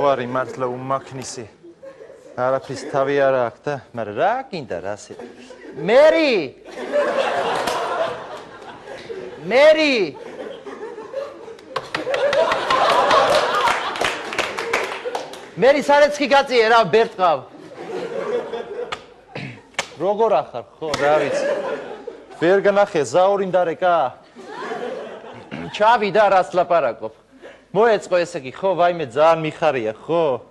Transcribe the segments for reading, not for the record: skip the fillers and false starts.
ვარი მართლა უმაქნისი. არაფრის თავი არა აქვს და, მაგრამ რა გინდა რასე. მერი! მერი! მერი სარეცხი გაწიე რა ბერტყავ. როგორ ახარ ხო რა ვიცი. ვერ განახე ზაურინდარეკა. ჩავიდა რას ლაპარაკობ. მოეწყო ესე კი ხო ვაიმე ძალიან მიხარია ხო?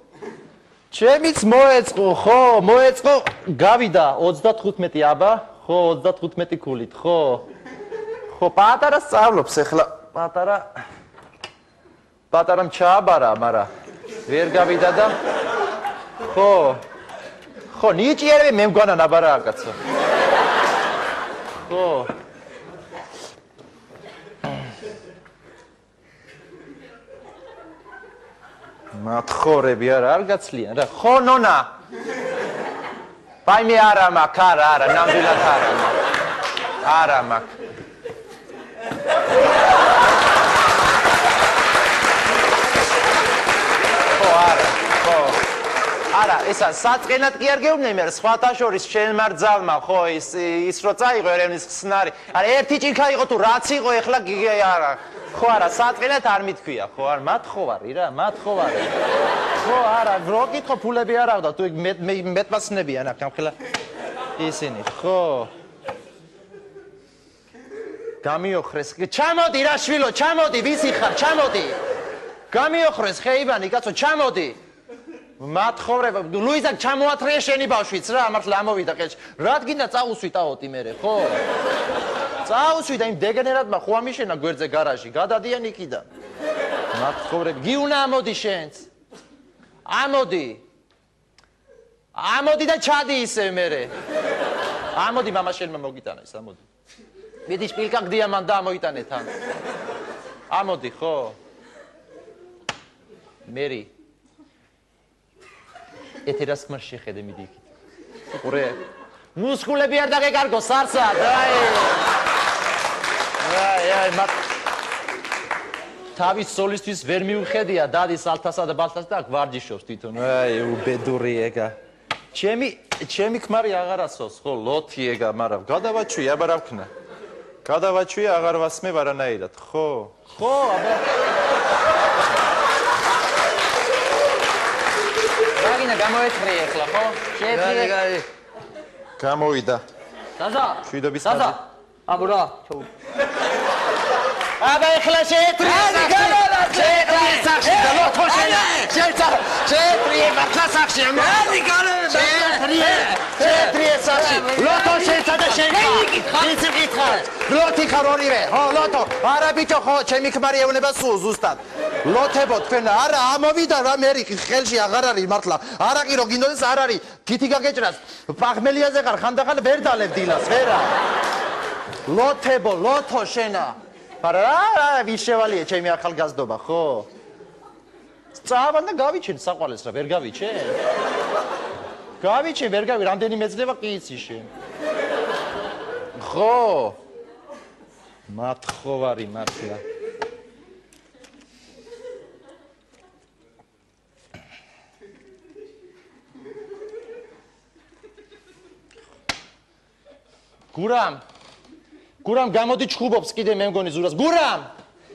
ჩემიც მოეწყო ხო მოეწყო გავიდა 35 აბა ხო 35 ქულით ხო? ხო პატარა სწავლობს ახლა პატარამ ჩააბარა მაგრამ ვერ გავიდა და ხო ნიჭიერები მე მგონა ნაბარაა კაცო ხო მათხოვრები არ გაცლიან რა ხო ნონა ბაიმე არა მაქვს არა ნამდვილად არა მაქვს არა ესა საწყენად კი არ გეუბნები მე სხვათა შორის შენ მარძალმა ხო ის რო წაიღო ერევნის ხსნარი არა ერთი ჭიქა იყო თუ რაც იყო ეხლა არა ხო არა საწყენად არ მithქვია ხო არ მათხოვარი რა მათხოვარი ხო არა რო კითხო ფულები არ აღდა თუ მეტმაცნებიან აქ ამხელა ისინი ხო გამიოხრეს ჩამოდი რა შვილო ჩამოდი ვისი ხარ ჩამოდი გამიოხრეს ხეივანი კაცო ჩამოდი მათხოვრება ლუიზა ჩამოათრია შენი ბავშვიც რა მართლა ამოვიდა ყელში რადგინა წაუსვიტაოთი მერე ხო წაუსვიდა იმ დეგენერატმა ხო ამიშენა გვერდზე გარაჟი გადადიან იქიდან მათხოვრები გიუნა ამოდი შენც ამოდი და ჩადი ისე მერე ამოდი მამა შენმა მოგიტანა ის ამოდი მიდი შპილკა გდია მან და ამოიტანე თან ამოდი ხო მერი ეთერას ხმარ შეხედე მიდი იქით უყურე მუსკულები არ დაგეკარგო სარსად აი თავის სოლისტვის ვერ მიუხედია დადის ალთასა და ბალთას და გვარჯიშობს თვითონ აი უბედური ეგა ჩემი ქმარი აღარ ასოს ხო ლოთი ეგა მაგრამ გადავაჩვი აბა რა ვქნა გადავაჩვი აღარ ვასმევ არანაირად ხო აბა რაგინა გამოეთრე ახლა ხო შეეთრე გამოვიდა დაზა შვიდობის ხაზი აბურა ჩაუ აბა ახლა შეეთრე შეეთრე მართლასახში შეეთრე სახში ლოტო შეეცადა შენკა იცი გითხარ ლოტი ხარ ორივე ხო ლოტო არა ბიჭო ხო ჩემი ქმარი ეუბნება სულ ზუსტად ლოთებო თქვენ არა ამოვიდა რა მერი ხელში აღარ არის მართლა არაყი რო გინდოდეს არ არის თითი გაგეჭრას პახმელიაზე ხარ ხანდახან ვერ დალებ დილას ვერა ლოთებო ლოთო შენა არა ვის შევალია ჩემი ახალგაზრდობა ხო წავან და გავიჩენ საყვალეს რა ვერ გავიჩენ გავიჩენ ვერ გავი რამდენი მეძლება კი იცი შენ ხო მათხოვარი მართლა გურამ გამოდი ჩხუბობს კიდე მე მგონი ზურას გურამ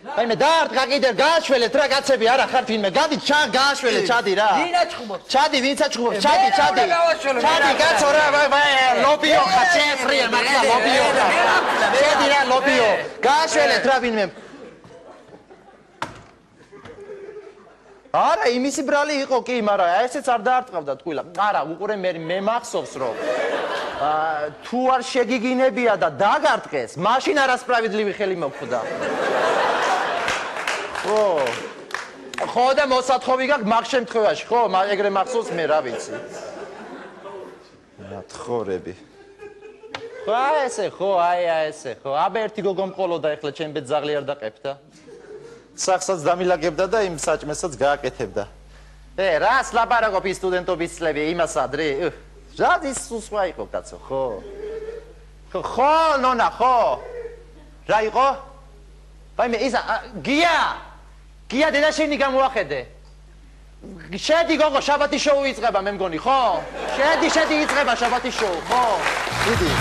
აი მე დაარტყა კიდე გააშველეთ რა კაცები არა ხარ თინმე გადი გააშველეთ ჩადი რა ვინა ჩხუბობს ჩადი ვინცა ჩხუბობს ჩადი კაცო რა ლობიო ხარ შეფრია მართლა ლობიო შედი რა ლობიო გააშველეთ რა ვინმე არა იმისი ბრალი იყო კი მაგრამ ესეც არ დაარტყავდა თქვილა არა უყურე მე მახსოვს რომ თუ არ შეგიგინებია და დაგარტყეს მაშინ არასправედливი ხელი მოხვდა ხო და მოსათხოვი გაქვს მაგ შემთხვევაში ხო ეგრე მახსოვს მე რა ვიცი მათხოვრები ხო ესე ხო აი ესე ხო აბა ერთი გოგო მყოლოდა ეხლა ჩემ ბეძაღლი არ დაყებდა სახსაც დამილაგებდა და იმ საჭმესაც გააკეთებდა რას ლაპარაკობ ის სტუდენტობის წლები იმას ადრე ჟადის სუსვა იყო კაცო ხო ნონა ხო რა იყო ვაიმე ისა გია დედაშენი გამოახედე შედი გოგო შაბათის შოუ იწყება მე მგონი ხო? შედი იწყება შაბათის შოუ ხო? დიდი